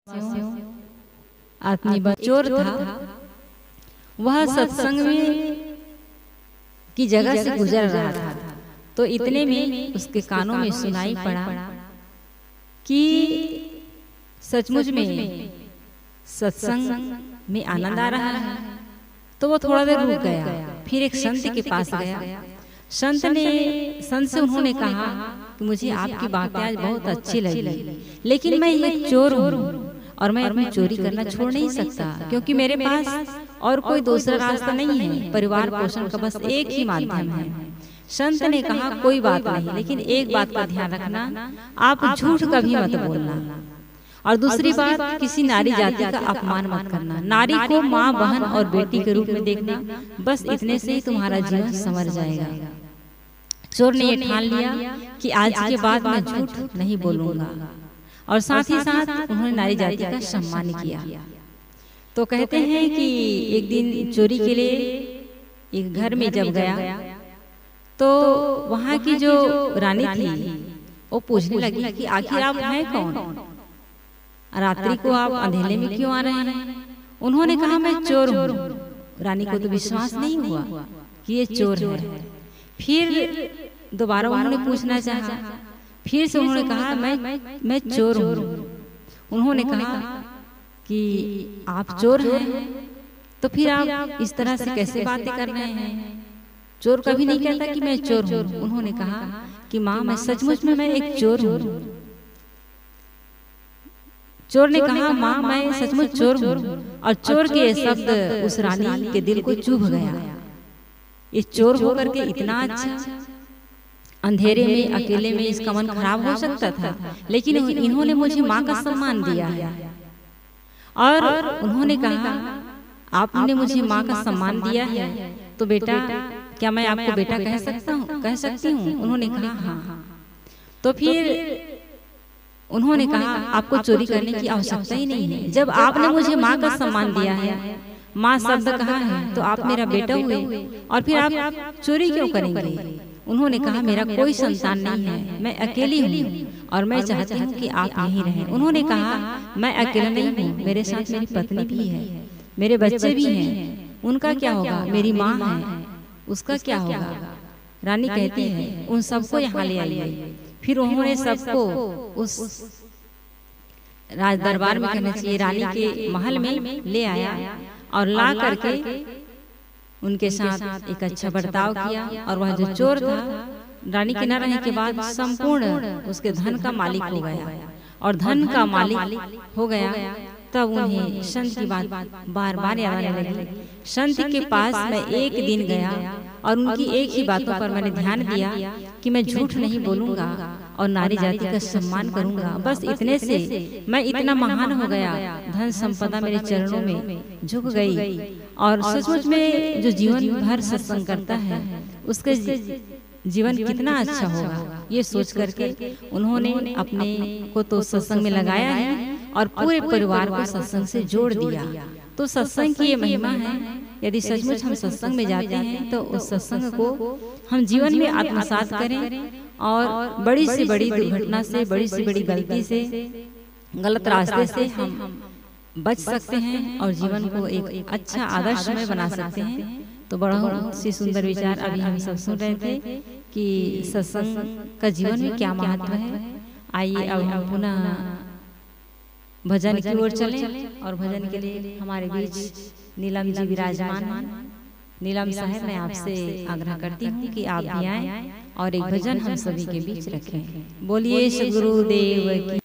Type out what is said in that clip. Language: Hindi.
आदमी चोर था। वह सत्संग में की जगह से गुजर रहा था, तो इतने में उसके कानों में सुनाई पड़ा कि सचमुच में सत्संग में आनंद आ रहा है। तो वो थोड़ा देर रुक गया, फिर एक संत के पास गया। संत से उन्होंने कहा कि मुझे आपकी बातें आज बहुत अच्छी लगी, लेकिन मैं एक चोर हूँ और मैं अपनी चोरी करना छोड़ नहीं सकता, क्योंकि मेरे पास और कोई दूसरा रास्ता नहीं है। परिवार पोषण का बस एक ही माध्यम है। संत ने कहा कोई बात नहीं, लेकिन एक बात का ध्यान रखना, आप झूठ कभी मत बोलना, और दूसरी बात, किसी नारी जाति का अपमान मत करना। नारी को माँ, बहन और बेटी के रूप में देखना। बस इतने से ही तुम्हारा जीवन संवर जाएगा। चोर ने ये ठान लिया कि आज के बाद मैं झूठ नहीं बोलूंगा, और साथ ही साथ उन्होंने नारी जाति का सम्मान किया। तो कहते हैं कि एक दिन चोरी के लिए एक घर में जब गया, तो वहां की जो रानी थी वो पूछने लगी कि आखिर आप हैं कौन, रात्रि को आप अंधेरे में क्यों आ रहे हैं? उन्होंने कहा मैं चोर हूँ। रानी को तो विश्वास नहीं हुआ कि ये चोर है। फिर दोबारा उन्होंने पूछना चाहा, फिर से उन्होंने कहा मैं चोर हूँ। उन्होंने कहा कि आप चोर हैं, तो फिर आप इस तरह से कैसे बातें कर रहे हैं? चोर कभी नहीं कहता कि मैं चोर हूँ। उन्होंने कहा कि माँ, मैं सचमुच में मैं एक चोर हूँ। चोर ने कहा माँ, मैं सचमुच चोर हूँ। और चोर के ये शब्द उस रानी के दिल को चुभ गया। इस चोर होकर के इतना अच्छा, अंधेरे में अकेले में इसका मन खराब हो सकता था, लेकिन इन्होंने मुझे माँ का सम्मान दिया है। और उन्होंने कहा आपने मुझे माँ का सम्मान दिया है, तो बेटा, क्या मैं आपको बेटा कह सकती हूँ? उन्होंने कहा हाँ। तो फिर उन्होंने कहा आपको चोरी करने की आवश्यकता ही नहीं है। जब आपने मुझे माँ का सम्मान दिया है, माँ शब्द कहा है, तो आप मेरा बेटा हुए, और फिर आप चोरी क्यों करेंगे? उन्होंने कहा मेरा कोई संतान नहीं है, मैं अकेली हूँ और मैं चाहती हूँ कि आप यहीं रहें। उन्होंने कहा मैं अकेला नहीं हूँ, मेरे साथ मेरी पत्नी भी है, मेरे बच्चे भी हैं। उनका क्या होगा? मेरी माँ है, उसका क्या होगा? रानी कहती है उन सबको यहाँ ले आइए। फिर उन्होंने सबको उस राज दरबार में, कहना चाहिए रानी के महल में ले आया, और ला करके उनके साथ एक अच्छा बर्ताव किया। और वह जो चोर था, रानी के न रहने के बाद संपूर्ण उसके धन का मालिक हो गया, और धन का मालिक हो गया। तब उन्हें संत की बात बार बार याद आने लगी। संत के पास मैं एक दिन गया, और उनकी एक ही बातों पर मैंने ध्यान दिया कि मैं झूठ नहीं बोलूंगा और नारी जाति का सम्मान करूंगा। बस इतने से मैं इतना महान हो गया, धन संपदा मेरे चरणों में झुक गई। और सचमुच में जो जीवन भर सत्संग करता है, उसके जीवन कितना अच्छा होगा, ये सोच करके उन्होंने अपने को तो सत्संग में लगाया है, और पूरे परिवार को सत्संग से जोड़ दिया। तो सत्संग की ये महिमा है। यदि सचमुच हम सत्संग में जाते हैं, तो उस सत्संग को हम जीवन में आत्मसात करें, और बड़ी से बड़ी दुर्घटना से, बड़ी से बड़ी गलती से, गलत रास्ते से हम बच सकते हैं, और जीवन को एक अच्छा आदर्श में बना सकते हैं। तो बहुत सी सुंदर विचार अभी हम सब सुन रहे थे कि सत्संग का जीवन में क्या महत्व है। आइए अब हम पुनः भजन की ओर चलें, और भजन के लिए हमारे बीच नीलम जी विराजमान। नीलम साहब, मैं आपसे आग्रह करती हूँ कि आप भी आएं और एक भजन हम सभी के बीच रखें। बोलिए सद्गुरुदेव की।